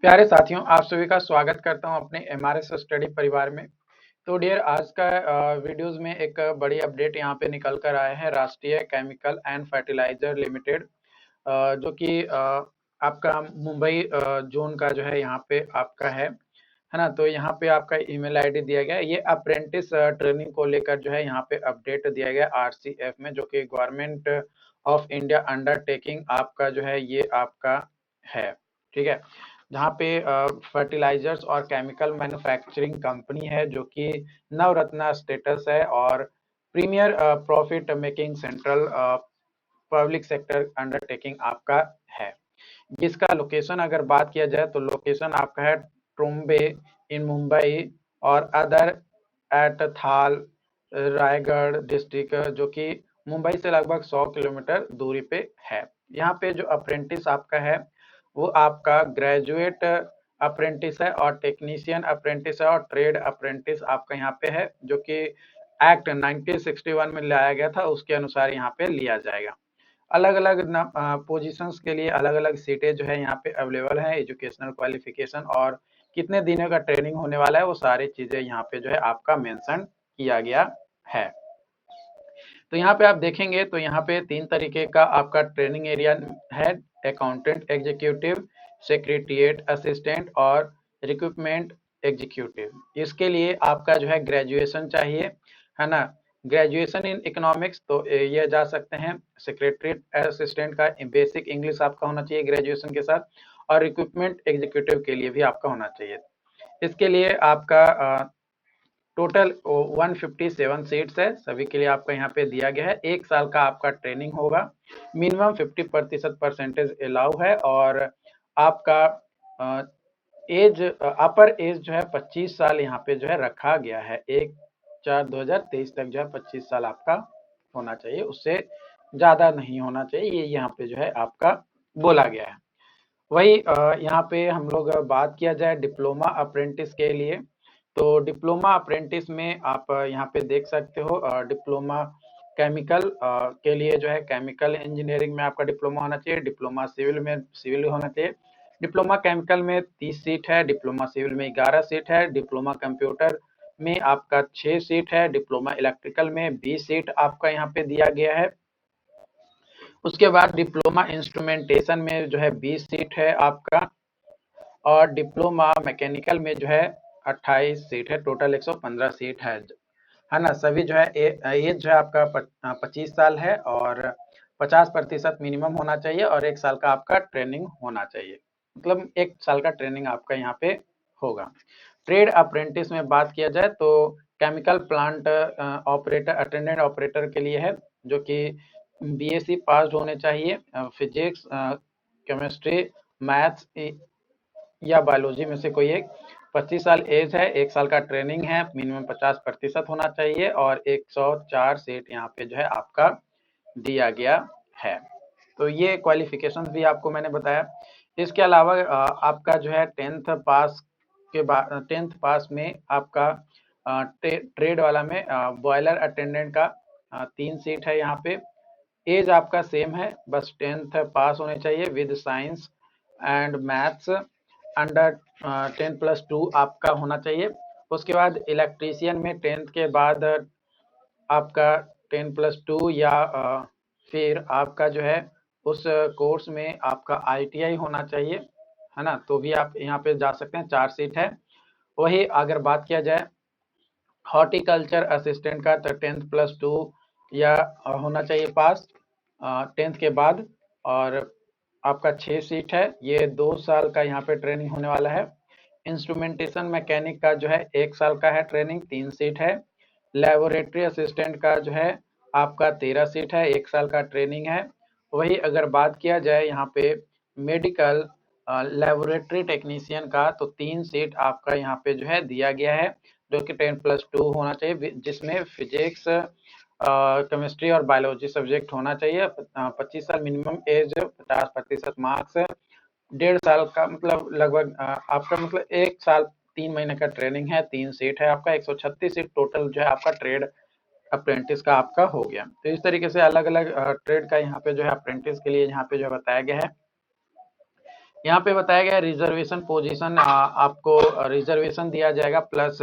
प्यारे साथियों, आप सभी का स्वागत करता हूं अपने एमआरएस स्टडी परिवार में। तो डियर, आज का वीडियोस में एक बड़ी अपडेट यहां पे निकल कर आए हैं। राष्ट्रीय केमिकल एंड फर्टिलाइजर लिमिटेड, जो कि आपका मुंबई जोन का जो है यहाँ पे आपका है ना। तो यहाँ पे आपका ईमेल आईडी दिया गया है। ये अप्रेंटिस ट्रेनिंग को लेकर जो है यहाँ पे अपडेट दिया गया आरसीएफ में, जो कि गवर्नमेंट ऑफ इंडिया अंडरटेकिंग आपका जो है ये आपका है। ठीक है, जहाँ पे फर्टिलाइजर्स और केमिकल मैन्युफैक्चरिंग कंपनी है, जो कि नवरत्ना स्टेटस है और premier profit making central public sector undertaking आपका है। जिसका लोकेशन अगर बात किया जाए तो लोकेशन आपका है ट्रोम्बे इन मुंबई और अदर एट थाल रायगढ़ डिस्ट्रिक्ट, जो कि मुंबई से लगभग 100 किलोमीटर दूरी पे है। यहाँ पे जो अप्रेंटिस आपका है वो आपका ग्रेजुएट अप्रेंटिस है और टेक्नीशियन अप्रेंटिस है और ट्रेड अप्रेंटिस आपका यहाँ पे है, जो कि एक्ट 1961 में लाया गया था, उसके अनुसार यहाँ पे लिया जाएगा। अलग अलग पोजीशंस के लिए अलग अलग सीटें जो है यहाँ पे अवेलेबल है। एजुकेशनल क्वालिफिकेशन और कितने दिनों का ट्रेनिंग होने वाला है, वो सारी चीजें यहाँ पे जो है आपका मेंशन किया गया है। तो यहाँ पे आप देखेंगे तो यहाँ पे 3 तरीके का आपका ट्रेनिंग एरिया है: अकाउंटेंट एग्जीक्यूटिव, सेक्रेटरिएट असिस्टेंट और रिक्रूटमेंट एग्जीक्यूटिव। इसके लिए आपका जो है ग्रेजुएशन चाहिए, है ना। ग्रेजुएशन इन इकोनॉमिक्स, तो ये जा सकते हैं। सेक्रेटरीट असिस्टेंट का बेसिक इंग्लिश आपका होना चाहिए ग्रेजुएशन के साथ, और रिक्रूटमेंट एग्जीक्यूटिव के लिए भी आपका होना चाहिए। इसके लिए आपका टोटल 157 सीट्स है, सभी के लिए आपका यहाँ पे दिया गया है। 1 साल का आपका ट्रेनिंग होगा, मिनिमम 50% परसेंटेज अलाउ है, और आपका एज अपर एज जो है 25 साल यहाँ पे जो है रखा गया है। 1/4/2023 तक जो है 25 साल आपका होना चाहिए, उससे ज्यादा नहीं होना चाहिए, ये यहाँ पे जो है आपका बोला गया है। वही यहाँ पे हम लोग बात किया जाए डिप्लोमा अप्रेंटिस के लिए, तो डिप्लोमा अप्रेंटिस में आप यहाँ पे देख सकते हो डिप्लोमा केमिकल के लिए जो है केमिकल इंजीनियरिंग में आपका डिप्लोमा होना चाहिए। डिप्लोमा सिविल में सिविल होना चाहिए। डिप्लोमा केमिकल में 30 सीट है, डिप्लोमा सिविल में 11 सीट है, डिप्लोमा कंप्यूटर में आपका 6 सीट है, डिप्लोमा इलेक्ट्रिकल में 20 सीट आपका यहाँ पे दिया गया है। उसके बाद डिप्लोमा इंस्ट्रूमेंटेशन में जो है 20 सीट है आपका, और डिप्लोमा मैकेनिकल में जो है 28 सीट है। टोटल 115 सीट है ना। सभी जो है एज जो है आपका 25 साल है, और 50% मिनिमम होना चाहिए, और 1 साल का आपका ट्रेनिंग होना चाहिए। मतलब 1 साल का ट्रेनिंग आपका यहाँ पे होगा। ट्रेड अप्रेंटिस में बात किया जाए तो chemical plant operator attendant operator के लिए है, जो कि बीएससी पास होने चाहिए, फिजिक्स केमिस्ट्री मैथ्स या बायोलॉजी में से कोई एक। 25 साल एज है, 1 साल का ट्रेनिंग है, मिनिमम 50% होना चाहिए, और 104 सीट यहाँ पे जो है आपका दिया गया है। तो ये क्वालिफिकेशंस भी आपको मैंने बताया। इसके अलावा आपका जो है 10th पास के बाद 10th पास में आपका ट्रेड वाला में बॉयलर अटेंडेंट का 3 सीट है यहाँ पे। एज आपका सेम है, बस 10th पास होने चाहिए with science and maths under 10+2 आपका होना चाहिए। उसके बाद इलेक्ट्रीशियन में 10th के बाद आपका 10+2 या फिर आपका जो है उस कोर्स में आपका आईटीआई होना चाहिए, है ना। तो भी आप यहाँ पे जा सकते हैं, 4 सीट है। वही अगर बात किया जाए हॉर्टिकल्चर असिस्टेंट का, तो 10+2 या होना चाहिए पास 10th के बाद, और आपका 6 सीट है। ये 2 साल का यहाँ पे ट्रेनिंग होने वाला है। इंस्ट्रूमेंटेशन मैकेनिक का जो है 1 साल का है ट्रेनिंग, 3 सीट है। लेबोरेटरी असिस्टेंट का जो है आपका 13 सीट है, 1 साल का ट्रेनिंग है। वही अगर बात किया जाए यहाँ पे मेडिकल लेबोरेटरी टेक्नीशियन का, तो 3 सीट आपका यहाँ पे जो है दिया गया है, जो कि 10+2 होना चाहिए, जिसमें फिजिक्स केमिस्ट्री और बायोलॉजी सब्जेक्ट होना चाहिए। 25 साल मिनिमम एज, 50% मार्क्स, 1.5 साल का मतलब लगभग आपका मतलब 1 साल 3 महीने का ट्रेनिंग है, 3 सीट है आपका। 136 सीट टोटल जो है आपका ट्रेड अप्रेंटिस का आपका हो गया। तो इस तरीके से अलग अलग ट्रेड का यहाँ पे जो है अप्रेंटिस के लिए यहाँ पे जो बताया गया है। यहाँ पे बताया गया रिजर्वेशन पोजीशन, आपको रिजर्वेशन दिया जाएगा, प्लस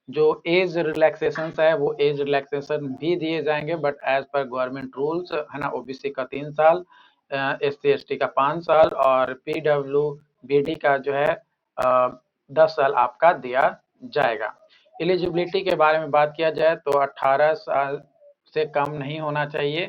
जो एज रिलैक्सेशन है वो एज रिलैक्सेशन भी दिए जाएंगे, but as per government rules है ना। ओबीसी का 3 साल, SC ST का 5 साल और PWBD का जो है 10 साल आपका दिया जाएगा। एलिजिबिलिटी के बारे में बात किया जाए तो 18 साल से कम नहीं होना चाहिए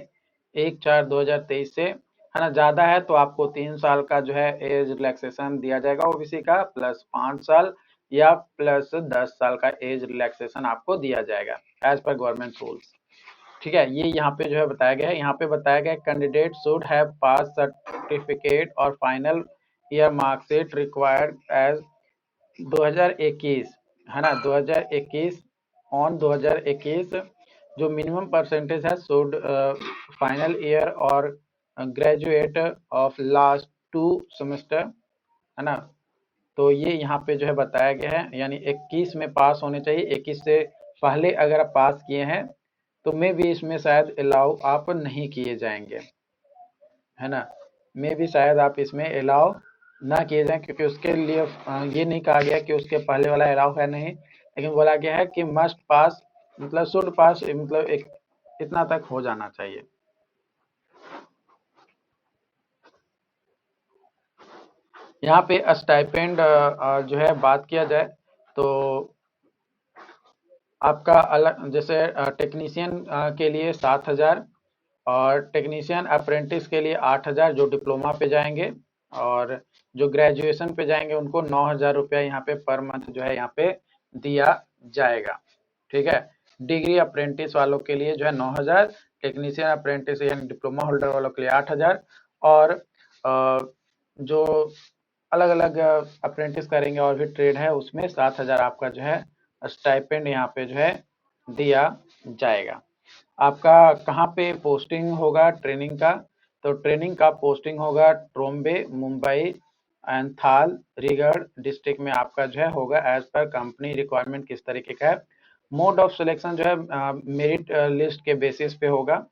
1/4/2023 से, है ना। ज़्यादा है तो आपको 3 साल का जो है एज रिलैक्सेशन दिया जाएगा ओबीसी का, प्लस 5 साल या प्लस 10 साल का एज रिलैक्सेशन आपको दिया जाएगा एज पर गवर्नमेंट रूल्स। ठीक है, ये यहाँ पे जो है बताया गया है। यहाँ पे बताया गया candidate should have pass certificate और final year marksheet required as 2021, है ना। 2021 ऑन 2021 जो मिनिमम परसेंटेज है शुड फाइनल ईयर और ग्रेजुएट ऑफ लास्ट 2 सेमेस्टर, है ना। तो ये यहाँ पे जो है बताया गया है, यानी 21 में पास होने चाहिए। 21 से पहले अगर आप पास किए हैं तो मे भी इसमें शायद अलाउ आप नहीं किए जाएंगे, है ना। मे भी शायद आप इसमें अलाउ ना किए जाएं, क्योंकि उसके लिए ये नहीं कहा गया कि उसके पहले वाला अलाउ है नहीं, लेकिन बोला गया है कि मस्ट पास, मतलब शुड पास, मतलब एक इतना तक हो जाना चाहिए। यहाँ पे स्टाइपेंड जो है बात किया जाए तो आपका अलग, जैसे टेक्नीशियन के लिए 7,000 और टेक्नीशियन अप्रेंटिस के लिए 8,000 जो डिप्लोमा पे जाएंगे, और जो ग्रेजुएशन पे जाएंगे उनको 9,000 रुपया यहाँ पे पर मंथ जो है यहाँ पे दिया जाएगा। ठीक है, डिग्री अप्रेंटिस वालों के लिए जो है 9,000, टेक्नीशियन अप्रेंटिस यानी डिप्लोमा होल्डर वालों के लिए 8,000, और जो अलग अलग अप्रेंटिस करेंगे और भी ट्रेड है उसमें 7,000 आपका जो है स्टाइपेंड यहाँ पे जो है दिया जाएगा। आपका कहाँ पे पोस्टिंग होगा ट्रेनिंग का, तो ट्रेनिंग का पोस्टिंग होगा ट्रोम्बे, मुंबई एंड थाल रीगढ़ डिस्ट्रिक्ट में आपका जो है होगा एज पर कंपनी रिक्वायरमेंट किस तरीके का है। मोड ऑफ सिलेक्शन जो है मेरिट लिस्ट के बेसिस पे होगा,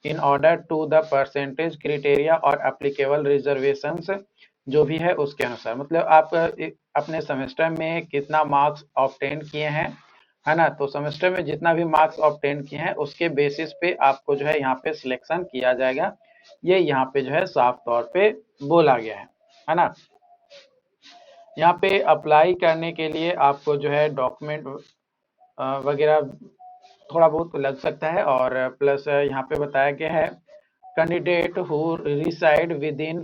in order to the percentage criteria और एप्लीकेबल रिजर्वेशंस जो भी है उसके अनुसार। मतलब आप अपने सेमेस्टर में कितना मार्क्स ऑब्टेन किए हैं, है ना। तो सेमेस्टर में जितना भी मार्क्स ऑब्टेन किए हैं उसके बेसिस पे आपको जो है यहाँ पे सिलेक्शन किया जाएगा। ये यहाँ पे जो है साफ तौर पे बोला गया है ना। यहाँ पे अप्लाई करने के लिए आपको जो है डॉक्यूमेंट वगैरह थोड़ा बहुत लग सकता है, और प्लस यहाँ पे बताया गया है candidate who reside within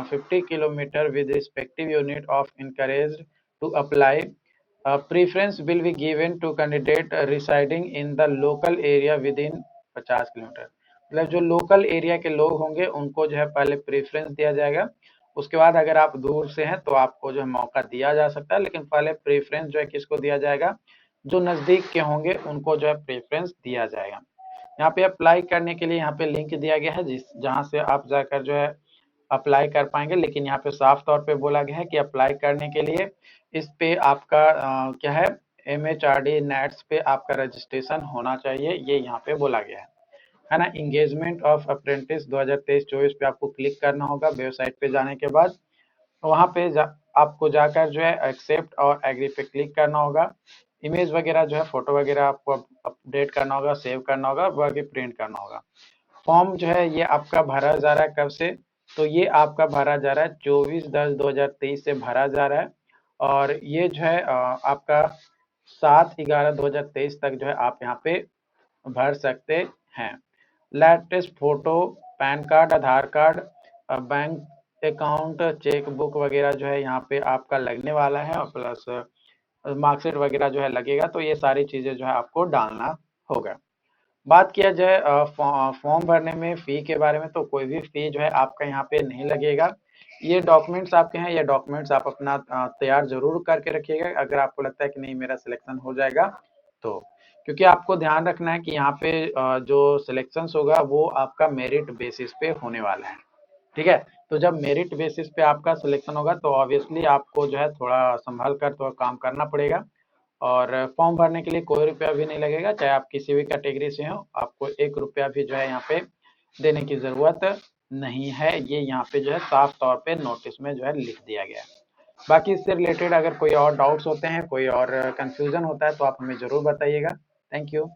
50 kilometer with respective unit of encouraged to apply. Preference will be given to candidate residing in the local area within 50 kilometre. मतलब जो लोकल एरिया के लोग होंगे उनको जो है पहले प्रेफरेंस दिया जाएगा, उसके बाद अगर आप दूर से हैं तो आपको जो है मौका दिया जा सकता है, लेकिन पहले प्रेफरेंस जो है किसको दिया जाएगा, जो नज़दीक के होंगे उनको जो है प्रेफरेंस दिया जाएगा। यहाँ पे अप्लाई करने के लिए यहाँ पे लिंक दिया गया है जहाँ से आप जाकर जो है अप्लाई कर पाएंगे, लेकिन यहाँ पे साफ तौर पे बोला गया है कि अप्लाई करने के लिए इस पे आपका क्या है MHRD नेट्स पे आपका रजिस्ट्रेशन होना चाहिए, ये यहाँ पे बोला गया है ना। इंगेजमेंट ऑफ अप्रेंटिस 2023-24 पे आपको क्लिक करना होगा वेबसाइट पे जाने के बाद, वहाँ पे आपको जाकर जो है एक्सेप्ट और एग्री पे क्लिक करना होगा। इमेज वगैरह जो है फोटो वगैरह आपको अपडेट करना होगा, सेव करना होगा, बाकी प्रिंट करना होगा। फॉर्म जो है ये आपका भरा जा रहा है कब से, तो ये आपका भरा जा रहा है 24/10/2023 से भरा जा रहा है, और ये जो है आपका 7/11/2023 तक जो है आप यहाँ पे भर सकते हैं। Latest photo, PAN card, Aadhaar card, bank account, cheque book वगैरह जो है यहाँ पे आपका लगने वाला है, और प्लस मार्कशीट वगैरह जो है लगेगा, तो ये सारी चीज़ें जो है आपको डालना होगा। बात किया जाए फॉर्म भरने में फ़ी के बारे में, तो कोई भी फ़ी जो है आपका यहाँ पे नहीं लगेगा। ये डॉक्यूमेंट्स आपके हैं, ये डॉक्यूमेंट्स आप अपना तैयार ज़रूर करके रखिएगा अगर आपको लगता है कि नहीं मेरा सिलेक्शन हो जाएगा तो, क्योंकि आपको ध्यान रखना है कि यहाँ पे जो सिलेक्शंस होगा वो आपका मेरिट बेसिस पे होने वाला है। ठीक है, तो जब मेरिट बेसिस पे आपका सिलेक्शन होगा तो ऑब्वियसली आपको जो है थोड़ा संभल कर तो काम करना पड़ेगा, और फॉर्म भरने के लिए कोई रुपया भी नहीं लगेगा, चाहे आप किसी भी कैटेगरी से हो, आपको 1 रुपया भी जो है यहाँ पे देने की ज़रूरत नहीं है, ये यहाँ पे जो है साफ तौर पे नोटिस में जो है लिख दिया गया है। बाकी इससे रिलेटेड अगर कोई और डाउट्स होते हैं, कोई और कंफ्यूजन होता है तो आप हमें ज़रूर बताइएगा। Thank you.